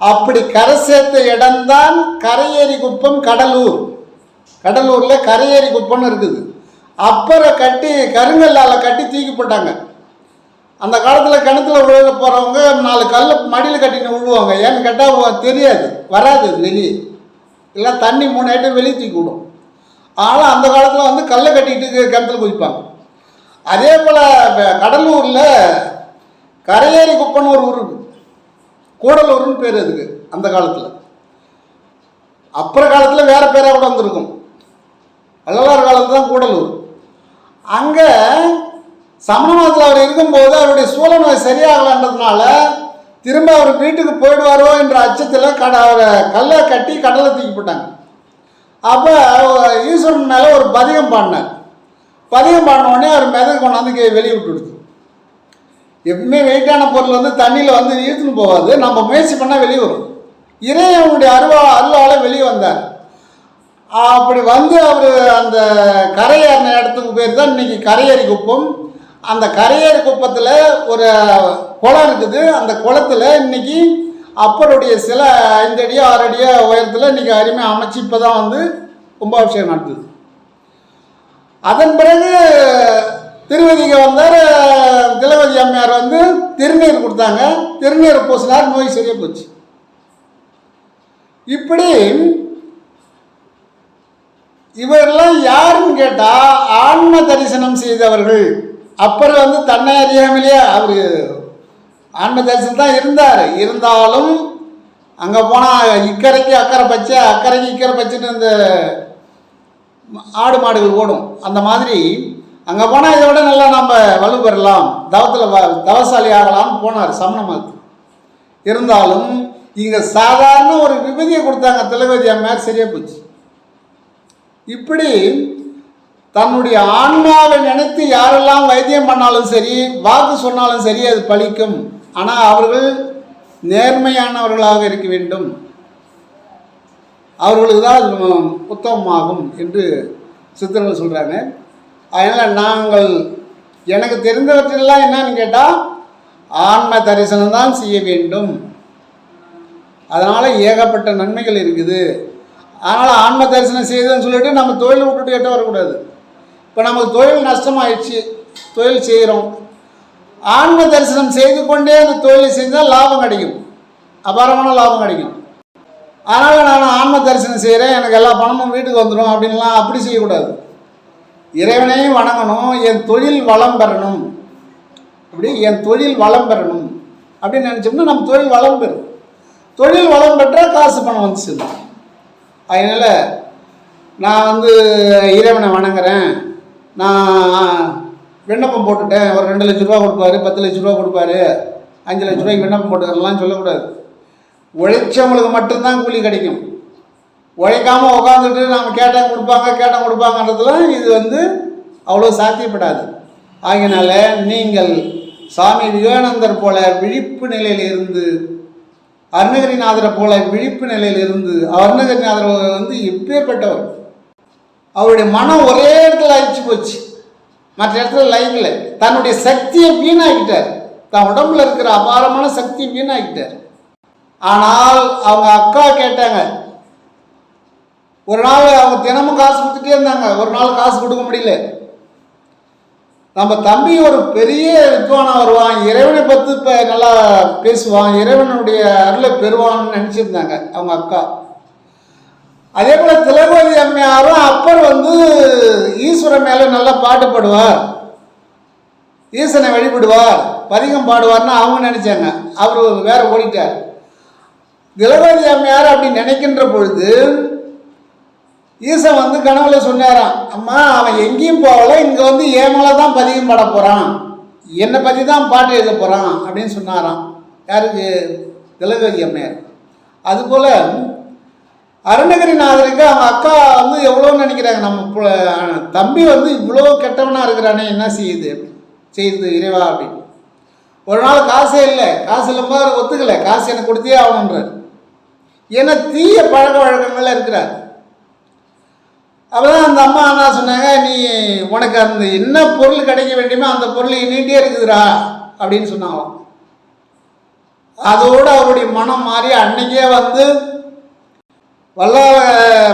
அப்படி கரை சேர்த்த இடம்தான் கரையேறி குப்பம் கடலூர். கடலூரில் கரையேறி குப்பம்னு இருக்குது. அப்புறம் கட்டி கருங்கல்லால் கட்டி தூக்கி போட்டாங்க. அந்த காலத்தில் கிணத்துல விழுக போகிறவங்க 4 கல் மடியில் கட்டின்னு விழுவாங்க. ஏன்னு கேட்டால் தெரியாது, வராது வெளியே, இல்லை தண்ணி 3 ஐட்டம் வெளியே தூக்கி விடும். ஆனால் அந்த காலத்தில் வந்து கல்லை கட்டிட்டு கிணத்துல குதிப்பாங்க. அதே போல் கடலூரில் கரையேறி குப்பன்னு ஒரு ஊர் இருக்குது, கூடலூர்னு பேர் அதுக்கு. அந்த காலத்தில் அப்புறம் காலத்தில் வேறு பேராக கூட வந்திருக்கும். வள்ளலார் காலத்தில் தான் கூடலூர். அங்கே சமணமதத்தில் அவர் இருக்கும்போது அவருடைய சூழ நோய் சரியாகலன்றதுனால திரும்ப அவர் வீட்டுக்கு போயிடுவாரோ என்ற அச்சத்தில் அவரை கல்லை கட்டி கடலை தூக்கி போட்டாங்க. அப்போ ஈஸ்வரன் மேலே ஒரு பதிகம் பாடினார். பதிகம் பாடினோடனே அவர் மிதகு கொண்டாந்து வெளியே விட்டுடுது. எப்பவுமே வெயிட்டான பொருள் வந்து தண்ணியில் வந்து இழுத்துன்னு போகாது, நம்ம முயற்சி பண்ணால் வெளியே வரும். இறைவனுடைய அருளால் வெளியே வந்தார். அப்படி வந்து அவர் அந்த கரையேறின இடத்துக்கு பேர் தான் இன்றைக்கி கரையேறி குப்பம். அந்த கரையேறி குப்பத்தில் ஒரு குளம் இருக்குது. அந்த குளத்தில் இன்றைக்கி அப்பருடைய சில 5 அடியோ 6 அடியோ உயரத்தில் இன்றைக்கி அருமையாக அமைச்சு இப்போ தான் வந்து கும்பாபிஷேகம் நடத்துது. அதன் பிறகு திருவதிக்கு வந்தார். திலகவதி அம்மையார் வந்து திருநீர் கொடுத்தாங்க. திருநீர் பூசினார், நோய் சரியாக போச்சு. இப்படி இவரெல்லாம் யாருன்னு கேட்டால் ஆன்ம தரிசனம் செய்தவர்கள். அப்புறம் வந்து தன்னை அறியாமலேயே அவர் ஆன்ம தரிசனம் தான் இருந்தார். இருந்தாலும் அங்கே போனால் இக்கரைக்கு அக்கறை பச்சை, அக்கறைக்கு இக்கரை பச்சைன்னு இந்த ஆடு மாடுகள் ஓடும். அந்த மாதிரி அங்கே போனால் இதை விட நல்லா நம்ம வலு பெறலாம், தவசாலி ஆகலாம்னு போனார் சமணமாத்து. இருந்தாலும் இங்கே சாதாரண ஒரு விபதியை கொடுத்தாங்க திலகவதி அம்மையார், சரியாக போச்சு. இப்படி தன்னுடைய ஆன்மாவை நினைத்து யாரெல்லாம் வைத்தியம் பண்ணாலும் சரி, வாக்கு சொன்னாலும் சரி, அது பலிக்கும். ஆனால் அவர்கள் நேர்மையானவர்களாக இருக்க வேண்டும், அவர்களுக்கு தான் அது உத்தமமாகும் என்று சித்தர்கள் சொல்கிறாங்க. அதனால் நாங்கள் எனக்கு தெரிந்தவற்றெல்லாம் என்னன்னு கேட்டால் ஆன்ம தரிசனம் தான் செய்ய வேண்டும். அதனால் ஏகப்பட்ட நன்மைகள் இருக்குது. அதனால் ஆன்ம தரிசனம் செய்யுதுன்னு சொல்லிட்டு நம்ம தொழிலை விட்டுட்டு கேட்ட வரக்கூடாது. இப்போ நமக்கு தொழில் நஷ்டமாயிடுச்சு, தொழில் செய்கிறோம், ஆன்ம தரிசனம் செய்து கொண்டே அந்த தொழிலை செஞ்சால் லாபம் கிடைக்கும், அபாரமான லாபம் கிடைக்கும். அதனால் நான் ஆன்ம தரிசனம் செய்கிறேன், எனக்கு எல்லா பணமும் வீட்டுக்கு வந்துடும் அப்படின்லாம் அப்படி செய்யக்கூடாது. இறைவனையும் வணங்கணும், என் தொழில் வளம் பெறணும், அப்படி என் தொழில் வளம் பெறணும் அப்படின்னு நினச்சோம்னா நம்ம தொழில் வளம் பெறும். தொழில் வளம் பெற்றால் காசு பணம் வந்து சேரும். அதனால் நான் இறைவனை வணங்குறேன், நான் விண்ணப்பம் போட்டுட்டேன், ஒரு 2 லட்ச ரூபா கொடுப்பாரு, 10 லட்ச ரூபா கொடுப்பாரு, 5 லட்ச ரூபாய்க்கு விண்ணப்பம் போட்டுக்கிறலாம் சொல்லக்கூடாது. உழைச்சவங்களுக்கு மட்டும்தான் கூலி கிடைக்கும். உழைக்காமல் உட்காந்துட்டு நாம் கேட்டால் கொடுப்பாங்கன்றதுலாம் இது அவ்வளோ சாத்தியப்படாது. ஆகினால நீங்கள் சுவாமி விவேகானந்தர் போல விழிப்பு நிலையில் இருந்து, அருணகிரிநாதரை போல விழிப்பு நிலையில் இருந்து, அருணகிரிநாதர் எப்பேற்பட்டவர், அவருடைய மனம் ஒரே இடத்துல அழிச்சு போச்சு, மற்ற இடத்துல லைனில் தன்னுடைய சக்தியை வீணாக்கிட்டார், தன் உடம்புல இருக்கிற அபாரமான சக்தியை வீணாக்கிட்டார். ஆனால் அவங்க அக்கா கேட்டாங்க, ஒரு நாள் அவங்க தினமும் காசு கொடுத்துட்டே இருந்தாங்க, ஒரு நாள் காசு கொடுக்க முடியல. நம்ம தம்பி ஒரு பெரிய வித்வானா வருவான், இறைவனை பற்றி இப்போ நல்லா பேசுவான், இறைவனுடைய அருளை பெறுவான்னு நினச்சிருந்தாங்க அவங்க அக்கா. அதே போல் திலகவதி அம்மையாரும் அப்பர் ஈஸ்வரன் மேலே நல்லா பாட்டு பாடுவார், ஈசனை வழிபடுவார், பதிகம் பாடுவார்னு அவங்க நினச்சாங்க. அவர் வேற ஓடிட்டார். திலகவதி அம்மையார் அப்படி நினைக்கின்ற பொழுது ஈசன் கனவுல சொன்னாராம், அம்மா அவன் எங்கேயும் போகல, இங்கே என் மேலே தான் பதிகம் பாட போகிறான், என்னை பற்றி தான் பாட்டு எழுத போகிறான் அப்படின்னு சொன்னாராம். யாருக்கு? திலகவதி அம்மையார். அதுபோல் அருணகிரிநாதருக்கு அவங்க அக்கா எவ்வளோ நினைக்கிறாங்க, நம்ம தம்பி இவ்வளோ கெட்டவனாக இருக்கிறானே, என்ன செய்யுது இறைவா அப்படின்னு. ஒரு நாள் காசே இல்லை, காசு இல்லாமல் அவர் ஒத்துக்கலை, காசு எனக்கு கொடுத்தே ஆகணுன்றார். ஏன்னா தீய பழக்க வழக்கங்கள்ல இருக்கிறார். அப்போதான் அந்த அம்மா என்ன சொன்னாங்க, நீ உனக்கு என்ன பொருள் கிடைக்க வேண்டியமோ அந்த பொருள் எண்ணிகிட்டே இருக்குதுடா அப்படின்னு சொன்னாங்களாம். அதோடு அவருடைய மனம் மாறி அன்னைக்கே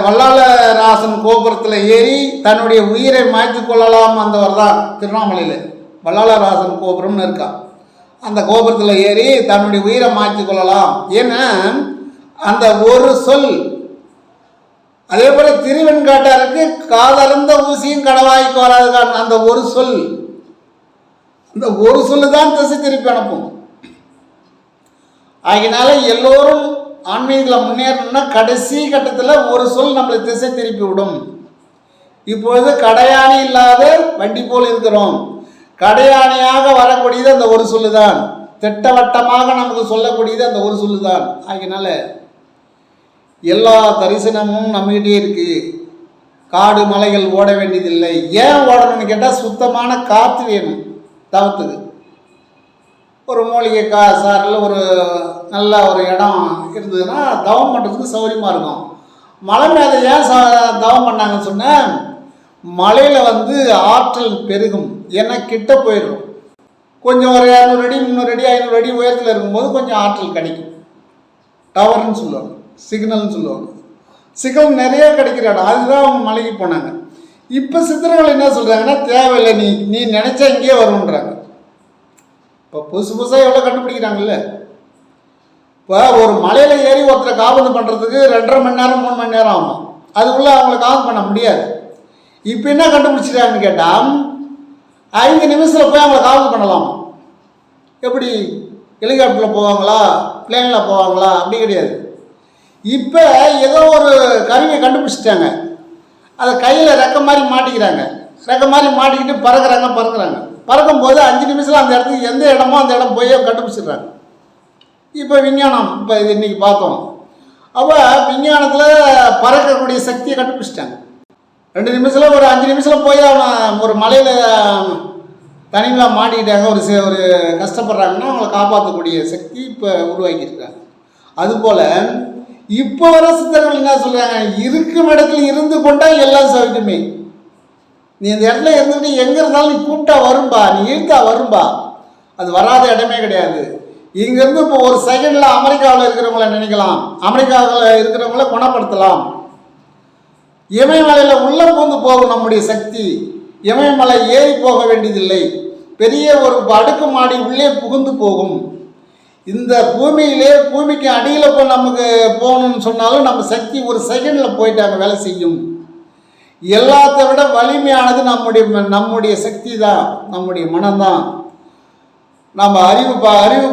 வல்லாளராசன் கோபுரத்தில் ஏறி தன்னுடைய உயிரை மாய்த்து கொள்ளலாம் வந்தவர் தான். திருவண்ணாமலையில் வல்லாளராசன் கோபுரம்னு இருக்கா, அந்த கோபுரத்தில் ஏறி தன்னுடைய உயிரை மாய்த்து கொள்ளலாம். ஏன்னா அந்த ஒரு சொல். அதே போல் திருவெண்காட்டாருக்கு காதலர்ந்த ஊசியும் கடவாய்க்கு வராது, அந்த ஒரு சொல், அந்த ஒரு சொல்லு தான் திசை திருப்பி அனுப்பும். ஆகினால எல்லோரும் ஆன்மீகத்தில் முன்னேறணும்னா கடைசி கட்டத்தில் ஒரு சொல் நம்மளை திசை திருப்பி விடும். இப்பொழுது கடையாணி இல்லாத வண்டி போல் இருக்கிறோம். கடையாணியாக வரக்கூடியது அந்த ஒரு சொல்லு தான், திட்டவட்டமாக நமக்கு சொல்லக்கூடியது அந்த ஒரு சொல்லு தான். ஆகினால எல்லா தரிசனமும் நம்மகிட்டே இருக்குது. காடு மலைகள் ஓட வேண்டியதில்லை. ஏன் ஓடணும்னு கேட்டால் சுத்தமான காற்று வேணும் தவத்துக்கு. ஒரு மூலிகை சாரில் ஒரு நல்ல ஒரு இடம் இருந்ததுன்னா தவம் பண்ணுறதுக்கு சௌகரியமாக இருக்கும். மலை மேலே ஏன் தவம் பண்ணாங்கன்னு சொன்னால், மலையில் ஆற்றல் பெருகும், ஏன்னா கிட்ட போயிடும். கொஞ்சம் ஒரு 200 அடி 300 அடி 500 அடி உயரத்தில் இருக்கும்போது கொஞ்சம் ஆற்றல் கிடைக்கும். டவர்னு சொல்லுவாங்க, சிக்னல்னு சொல்லுவாங்க. சிக்னல் நிறைய கிடைக்கிற இடம், அதுதான் அவங்க மலைக்கு போனாங்க. இப்போ சித்தர்கள் என்ன சொல்கிறாங்கன்னா, தேவையில்லை, நீ நினச்சா இங்கேயே வரும்ன்றாங்க. இப்போ புதுசாக எவ்வளோ கண்டுபிடிக்கிறாங்கல்ல. இப்போ ஒரு மலையில் ஏறி ஒருத்தரை காபந்து பண்ணுறதுக்கு 2.5 மணி நேரம் 3 மணி நேரம் ஆகும். அதுக்குள்ளே அவங்கள காபந்து பண்ண முடியாது. இப்போ என்ன கண்டுபிடிச்சிட்டாங்கன்னு கேட்டால் 5 நிமிஷத்தில் போய் அவங்கள காபந்து பண்ணலாம். எப்படி? ஹெலிகாப்டரில் போவாங்களா, பிளேனில் போவாங்களா? அப்படி கிடையாது. இப்போ ஏதோ ஒரு கருவியை கண்டுபிடிச்சிட்டாங்க, அதை கையில் ரெக்க மாதிரி மாட்டிக்கிறாங்க. ரெக்க மாதிரி மாட்டிக்கிட்டு பறக்குறாங்க. பறக்கும்போது 5 நிமிஷத்தில் அந்த இடத்துக்கு எந்த இடமோ அந்த இடம் போய் கண்டுபிடிச்சிடுறாங்க. இப்போ விஞ்ஞானம், இப்போ இது இன்றைக்கி பார்த்தோம். அப்போ விஞ்ஞானத்தில் பறக்கக்கூடிய சக்தியை கண்டுபிடிச்சிட்டாங்க. 2 நிமிஷத்தில் ஒரு 5 நிமிஷத்தில் போய் அவன் ஒரு மலையில் தனிமையாக மாட்டிக்கிட்டாங்க, ஒரு கஷ்டப்படுறாங்கன்னா அவங்கள காப்பாற்றக்கூடிய சக்தி இப்போ உருவாக்கியிருக்காங்க. அதுபோல் இப்போ வர சித்தர்கள் என்ன சொல்கிறாங்க, இருக்கும் இடத்துல இருந்து கொண்டால் எல்லாம் சௌக்கியமே. நீ இந்த இடத்துல இருந்துட்டு எங்கே இருந்தாலும் நீ கூப்பிட்டா வரும்பா, நீ இழுத்தா வரும்பா. அது வராத இடமே கிடையாது. இங்கேருந்து இப்போ ஒரு செகண்டில் அமெரிக்காவில் இருக்கிறவங்கள நினைக்கலாம், அமெரிக்காவில் இருக்கிறவங்கள குணப்படுத்தலாம். இமயமலையில் உள்ளே பூந்து போகும் நம்முடைய சக்தி. இமயமலை ஏறி போக வேண்டியதில்லை, பெரிய ஒரு அடுக்கு மாடி உள்ளே புகுந்து போகும். இந்த பூமிக்கு அடியில் போய் நமக்கு போகணும்னு சொன்னாலும் நம்ம சக்தி ஒரு செகண்டில் போயிட்டாங்க வேலை செய்யும். எல்லாத்த விட வலிமையானது நம்முடைய சக்தி தான், நம்முடைய மனம்தான். நம்ம அறிவு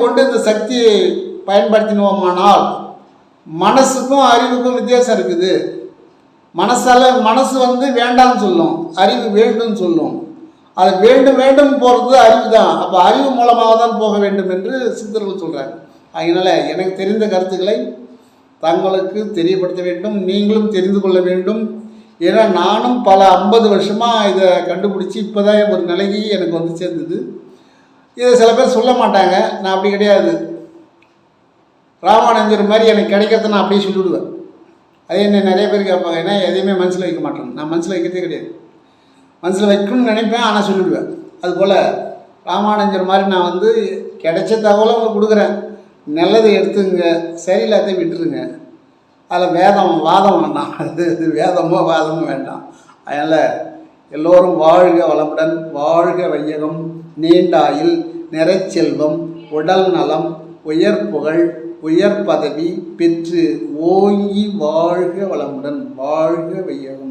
கொண்டு இந்த சக்தியை பயன்படுத்தினோமானால், மனசுக்கும் அறிவுக்கும் வித்தியாசம் இருக்குது. மனசு வேண்டாம்னு சொல்லும், அறிவு வேண்டும்னு சொல்லும். அது வேண்டும் போகிறது அறிவு தான். அப்போ அறிவு மூலமாக தான் போக வேண்டும் என்று சித்தர்கள் சொல்கிறாங்க. அதனால் எனக்கு தெரிந்த கருத்துக்களை தங்களுக்கு தெரியப்படுத்த வேண்டும், நீங்களும் தெரிந்து கொள்ள வேண்டும். ஏன்னா நானும் பல 50 வருஷமாக இதை கண்டுபிடிச்சி இப்போ தான் ஒரு நிலைக்கு எனக்கு சேர்ந்தது. இதை சில பேர் சொல்ல மாட்டாங்க, நான் அப்படி கிடையாது. ராமானுஜர் மாதிரி எனக்கு கிடைக்கிறத நான் அப்படியே சொல்லிவிடுவேன். அதே என்ன நிறைய பேர் கேட்பாங்க, ஏன்னா எதையுமே மனசில் வைக்க மாட்டேன். நான் மனசில் வைக்கிறதே கிடையாது, மனசில் வைக்கணும்னு நினைப்பேன், ஆனால் சொல்லிவிடுவேன். அதுபோல் ராமானுஜர் மாதிரி நான் கிடைச்ச தகவலை உங்களுக்கு கொடுக்குறேன். நல்லதை எடுத்துங்க, சரியில்லாத விட்டுருங்க. அதில் வாதம் வேண்டாம், வேதமோ வாதமோ வேண்டாம். அதனால் எல்லோரும் வாழ்க வளமுடன், வாழ்க வையகம், நீண்டாயில், நிறைச்செல்வம், உடல் நலம், உயர் புகழ், உயர் பதவி பெற்று ஓங்கி வாழ்க வளமுடன், வாழ்க வையகம்.